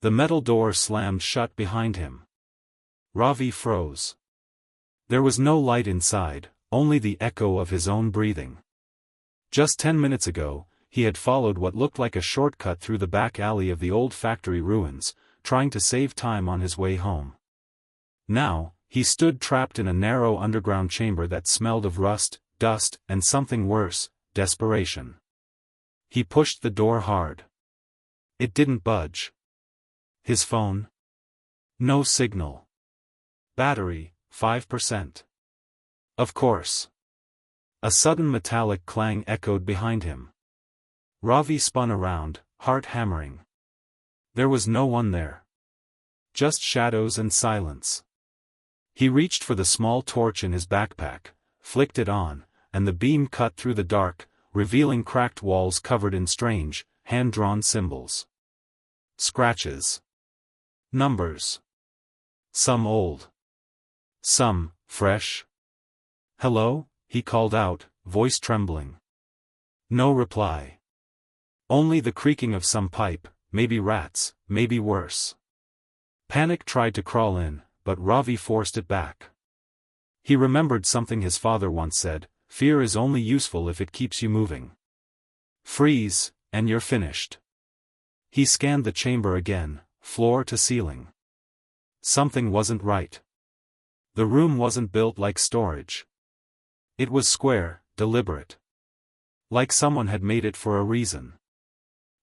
The metal door slammed shut behind him. Ravi froze. There was no light inside, only the echo of his own breathing. Just 10 minutes ago, he had followed what looked like a shortcut through the back alley of the old factory ruins, trying to save time on his way home. Now, he stood trapped in a narrow underground chamber that smelled of rust, dust, and something worse, desperation. He pushed the door hard. It didn't budge. His phone? No signal. Battery, 5%. Of course. A sudden metallic clang echoed behind him. Ravi spun around, heart hammering. There was no one there. Just shadows and silence. He reached for the small torch in his backpack, flicked it on, and the beam cut through the dark, revealing cracked walls covered in strange, hand-drawn symbols. Scratches. Numbers. Some old. Some fresh. "Hello?" he called out, voice trembling. No reply. Only the creaking of some pipe, maybe rats, maybe worse. Panic tried to crawl in, but Ravi forced it back. He remembered something his father once said, "Fear is only useful if it keeps you moving. Freeze, and you're finished." He scanned the chamber again, floor to ceiling. Something wasn't right. The room wasn't built like storage. It was square, deliberate. Like someone had made it for a reason.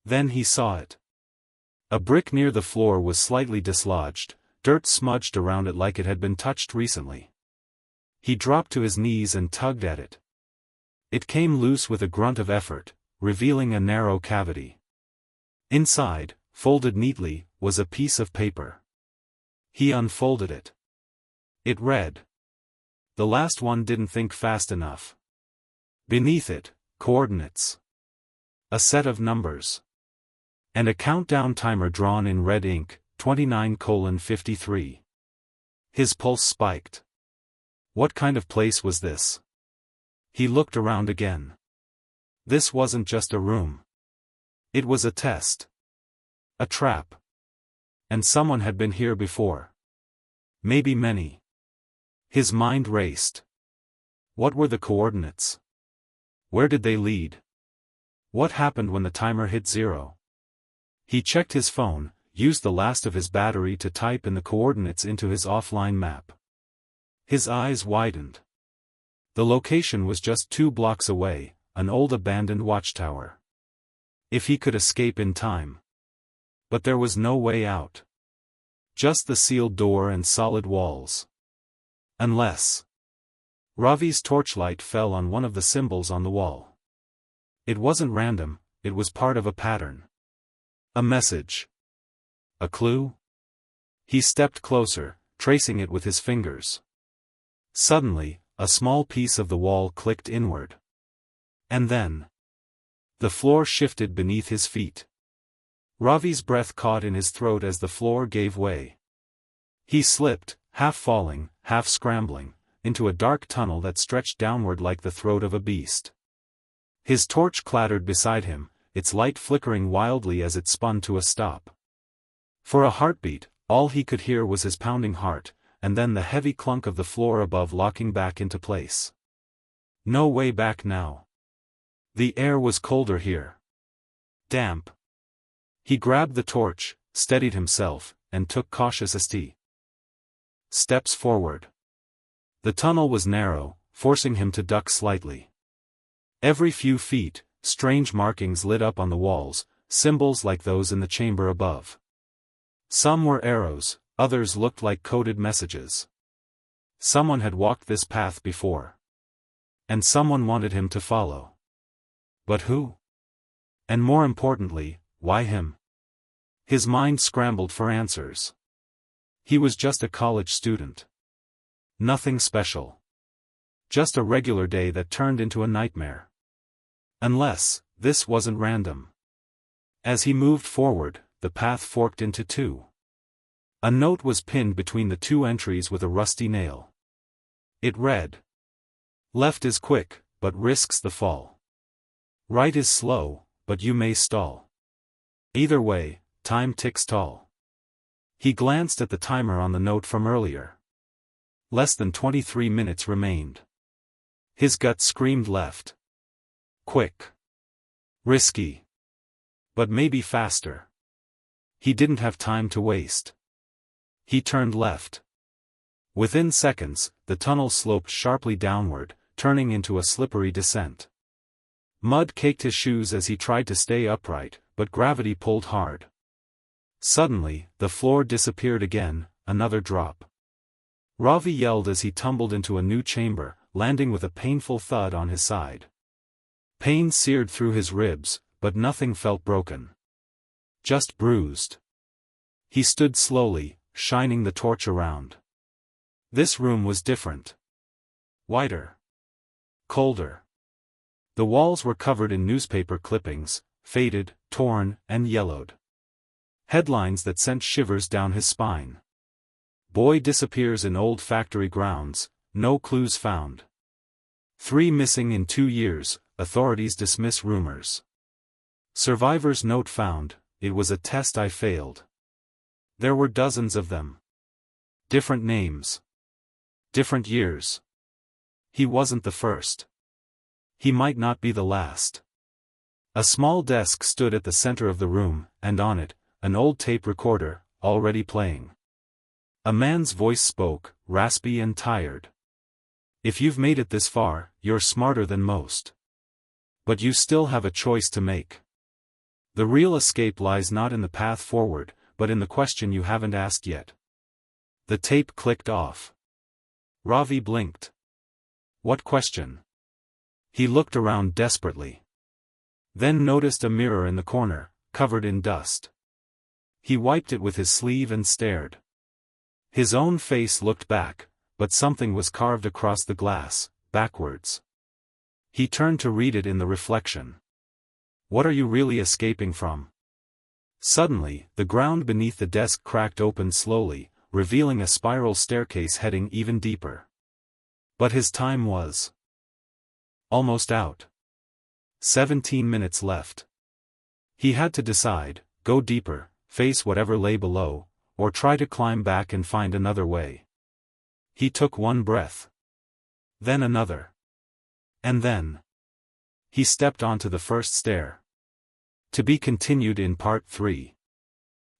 Then he saw it. A brick near the floor was slightly dislodged, dirt smudged around it like it had been touched recently. He dropped to his knees and tugged at it. It came loose with a grunt of effort, revealing a narrow cavity. Inside, folded neatly, was a piece of paper. He unfolded it. It read. The last one didn't think fast enough. Beneath it, coordinates. A set of numbers. And a countdown timer drawn in red ink, 29:53. His pulse spiked. What kind of place was this? He looked around again. This wasn't just a room. It was a test. A trap. And someone had been here before. Maybe many. His mind raced. What were the coordinates? Where did they lead? What happened when the timer hit 0? He checked his phone, used the last of his battery to type in the coordinates into his offline map. His eyes widened. The location was just 2 blocks away, an old abandoned watchtower. If he could escape in time. But there was no way out. Just the sealed door and solid walls. Unless. Ravi's torchlight fell on one of the symbols on the wall. It wasn't random, it was part of a pattern. A message. A clue? He stepped closer, tracing it with his fingers. Suddenly, a small piece of the wall clicked inward. And then. The floor shifted beneath his feet. Ravi's breath caught in his throat as the floor gave way. He slipped, half falling, half scrambling, into a dark tunnel that stretched downward like the throat of a beast. His torch clattered beside him, its light flickering wildly as it spun to a stop. For a heartbeat, all he could hear was his pounding heart, and then the heavy clunk of the floor above locking back into place. No way back now. The air was colder here. Damp. He grabbed the torch, steadied himself, and took cautious steps forward. The tunnel was narrow, forcing him to duck slightly. Every few feet, strange markings lit up on the walls, symbols like those in the chamber above. Some were arrows, others looked like coded messages. Someone had walked this path before. And someone wanted him to follow. But who? And more importantly, why him? His mind scrambled for answers. He was just a college student. Nothing special. Just a regular day that turned into a nightmare. Unless, this wasn't random. As he moved forward, the path forked into 2. A note was pinned between the 2 entries with a rusty nail. It read. Left is quick, but risks the fall. Right is slow, but you may stall. Either way, time ticks tall. He glanced at the timer on the note from earlier. Less than 23 minutes remained. His gut screamed left. Quick. Risky. But maybe faster. He didn't have time to waste. He turned left. Within seconds, the tunnel sloped sharply downward, turning into a slippery descent. Mud caked his shoes as he tried to stay upright, but gravity pulled hard. Suddenly, the floor disappeared again, another drop. Ravi yelled as he tumbled into a new chamber, landing with a painful thud on his side. Pain seared through his ribs, but nothing felt broken. Just bruised. He stood slowly, shining the torch around. This room was different. Wider. Colder. The walls were covered in newspaper clippings, faded, torn, and yellowed. Headlines that sent shivers down his spine. Boy disappears in old factory grounds, no clues found. 3 missing in 2 years, authorities dismiss rumors. Survivor's note found, it was a test I failed. There were dozens of them. Different names. Different years. He wasn't the first. He might not be the last. A small desk stood at the center of the room, and on it, an old tape recorder, already playing. A man's voice spoke, raspy and tired. If you've made it this far, you're smarter than most. But you still have a choice to make. The real escape lies not in the path forward, but in the question you haven't asked yet. The tape clicked off. Ravi blinked. What question? He looked around desperately. Then noticed a mirror in the corner, covered in dust. He wiped it with his sleeve and stared. His own face looked back, but something was carved across the glass, backwards. He turned to read it in the reflection. What are you really escaping from? Suddenly, the ground beneath the desk cracked open slowly, revealing a spiral staircase heading even deeper. But his time was almost out. 17 minutes left. He had to decide, go deeper, face whatever lay below, or try to climb back and find another way. He took one breath. Then another. And then he stepped onto the first stair. To be continued in Part 3.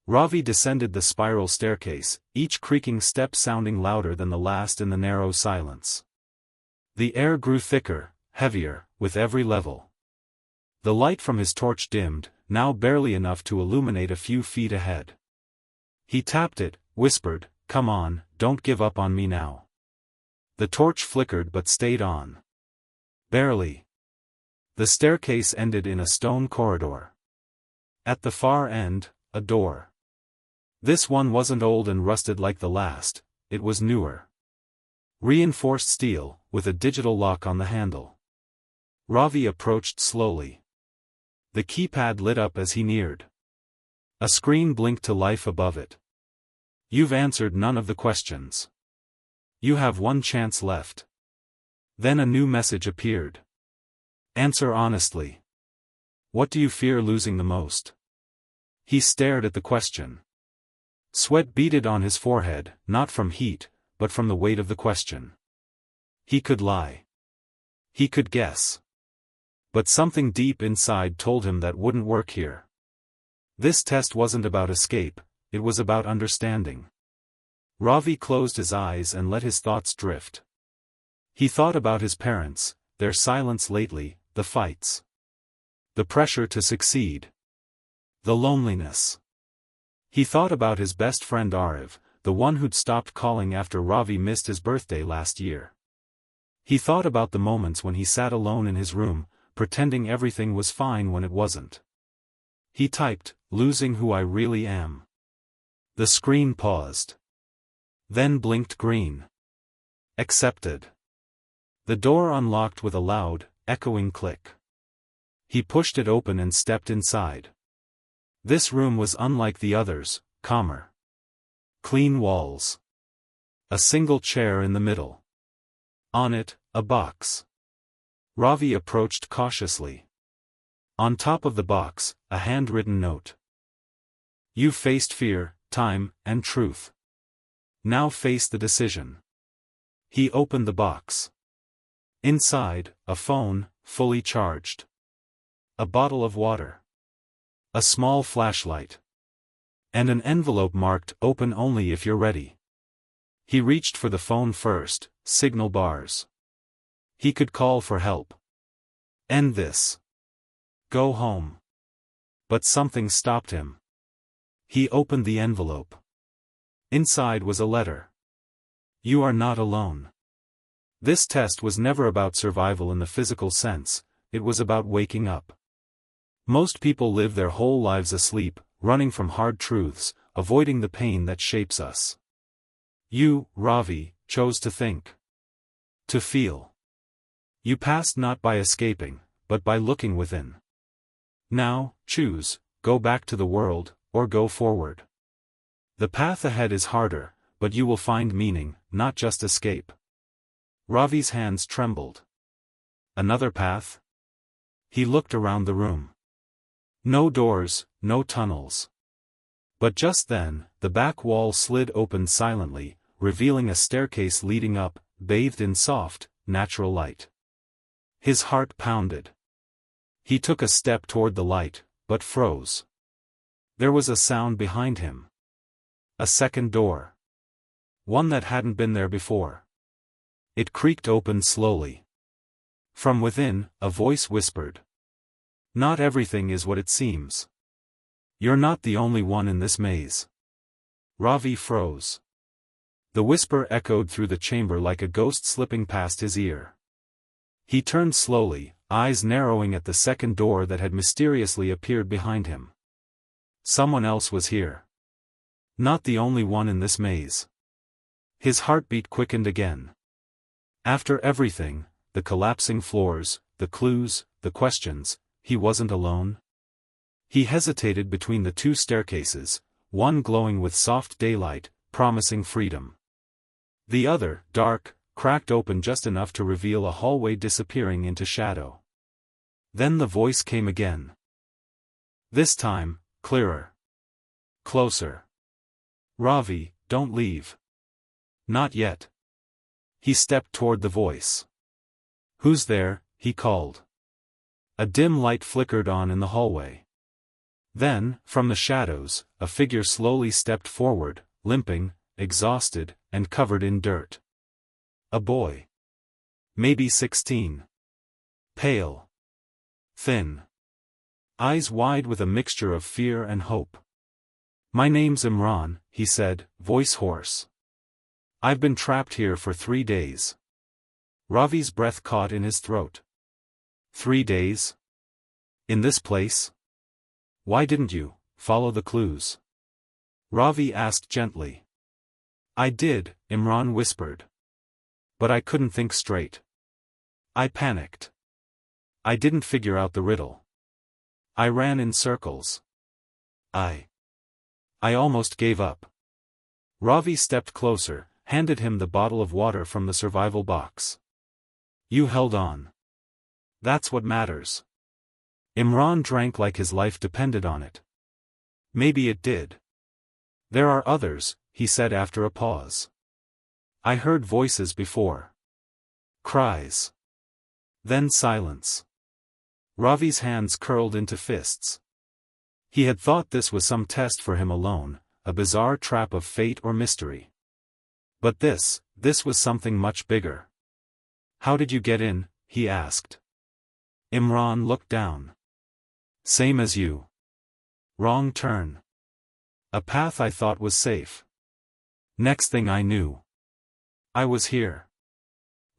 Ravi descended the spiral staircase, each creaking step sounding louder than the last in the narrow silence. The air grew thicker, heavier, with every level. The light from his torch dimmed, now barely enough to illuminate a few feet ahead. He tapped it, whispered, "Come on, don't give up on me now." The torch flickered but stayed on. Barely. The staircase ended in a stone corridor. At the far end, a door. This one wasn't old and rusted like the last, it was newer. Reinforced steel, with a digital lock on the handle. Ravi approached slowly. The keypad lit up as he neared. A screen blinked to life above it. You've answered none of the questions. You have one chance left. Then a new message appeared. Answer honestly. What do you fear losing the most? He stared at the question. Sweat beaded on his forehead, not from heat, but from the weight of the question. He could lie. He could guess. But something deep inside told him that wouldn't work here. This test wasn't about escape, it was about understanding. Ravi closed his eyes and let his thoughts drift. He thought about his parents, their silence lately, the fights. The pressure to succeed. The loneliness. He thought about his best friend Ariv, the one who'd stopped calling after Ravi missed his birthday last year. He thought about the moments when he sat alone in his room, pretending everything was fine when it wasn't. He typed, "Losing who I really am." The screen paused. Then blinked green. Accepted. The door unlocked with a loud, echoing click. He pushed it open and stepped inside. This room was unlike the others, calmer. Clean walls. A single chair in the middle. On it, a box. Ravi approached cautiously. On top of the box, a handwritten note. You faced fear, time, and truth. Now face the decision. He opened the box. Inside, a phone, fully charged. A bottle of water. A small flashlight. And an envelope marked "Open only if you're ready." He reached for the phone first, signal bars. He could call for help. End this. Go home. But something stopped him. He opened the envelope. Inside was a letter. You are not alone. This test was never about survival in the physical sense, it was about waking up. Most people live their whole lives asleep, running from hard truths, avoiding the pain that shapes us. You, Ravi, chose to think. To feel. You passed not by escaping, but by looking within. Now, choose, go back to the world, or go forward. The path ahead is harder, but you will find meaning, not just escape. Ravi's hands trembled. Another path? He looked around the room. No doors, no tunnels. But just then, the back wall slid open silently, revealing a staircase leading up, bathed in soft, natural light. His heart pounded. He took a step toward the light, but froze. There was a sound behind him. A second door. One that hadn't been there before. It creaked open slowly. From within, a voice whispered. Not everything is what it seems. You're not the only one in this maze. Ravi froze. The whisper echoed through the chamber like a ghost slipping past his ear. He turned slowly, eyes narrowing at the second door that had mysteriously appeared behind him. Someone else was here. Not the only one in this maze. His heartbeat quickened again. After everything, the collapsing floors, the clues, the questions, he wasn't alone. He hesitated between the two staircases, one glowing with soft daylight, promising freedom. The other, dark, cracked open just enough to reveal a hallway disappearing into shadow. Then the voice came again. This time, clearer. Closer. Ravi, don't leave. Not yet. He stepped toward the voice. Who's there? He called. A dim light flickered on in the hallway. Then, from the shadows, a figure slowly stepped forward, limping, exhausted, and covered in dirt. A boy. Maybe 16. Pale. Thin. Eyes wide with a mixture of fear and hope. My name's Imran, he said, voice hoarse. I've been trapped here for 3 days. Ravi's breath caught in his throat. 3 days? In this place? Why didn't you follow the clues? Ravi asked gently. I did, Imran whispered. But I couldn't think straight. I panicked. I didn't figure out the riddle. I ran in circles. I almost gave up. Ravi stepped closer, handed him the bottle of water from the survival box. You held on. That's what matters. Imran drank like his life depended on it. Maybe it did. There are others, he said after a pause. I heard voices before. Cries. Then silence. Ravi's hands curled into fists. He had thought this was some test for him alone, a bizarre trap of fate or mystery. But this was something much bigger. How did you get in? He asked. Imran looked down. Same as you. Wrong turn. A path I thought was safe. Next thing I knew, I was here.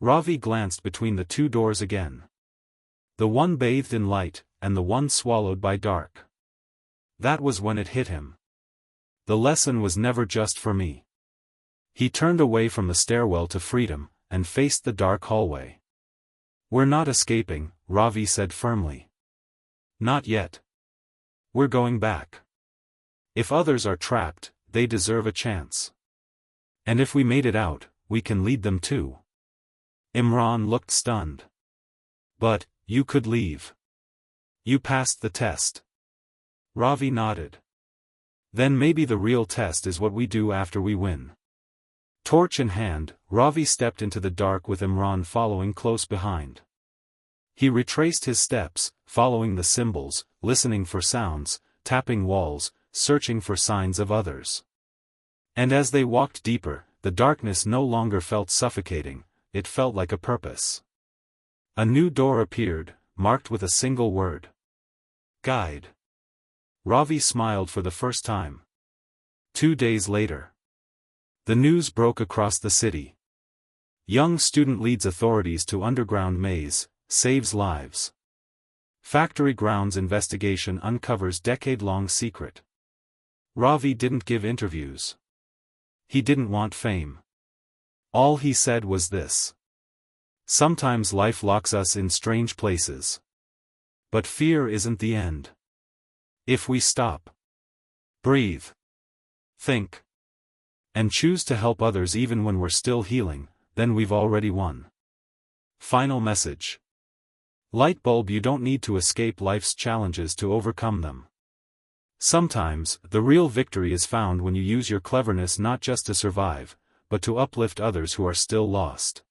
Ravi glanced between the two doors again. The one bathed in light, and the one swallowed by dark. That was when it hit him. The lesson was never just for me. He turned away from the stairwell to freedom, and faced the dark hallway. We're not escaping, Ravi said firmly. Not yet. We're going back. If others are trapped, they deserve a chance. And if we made it out, we can lead them too. Imran looked stunned. But, you could leave. You passed the test. Ravi nodded. Then maybe the real test is what we do after we win. Torch in hand, Ravi stepped into the dark with Imran following close behind. He retraced his steps, following the symbols, listening for sounds, tapping walls, searching for signs of others. And as they walked deeper, the darkness no longer felt suffocating, it felt like a purpose. A new door appeared, marked with a single word. Guide. Ravi smiled for the first time. 2 days later. The news broke across the city. Young student leads authorities to underground maze, saves lives. Factory grounds investigation uncovers decade-long secret. Ravi didn't give interviews. He didn't want fame. All he said was this. Sometimes life locks us in strange places. But fear isn't the end. If we stop, breathe, think, and choose to help others even when we're still healing, then we've already won. Final message. Light bulb: you don't need to escape life's challenges to overcome them. Sometimes, the real victory is found when you use your cleverness not just to survive, but to uplift others who are still lost.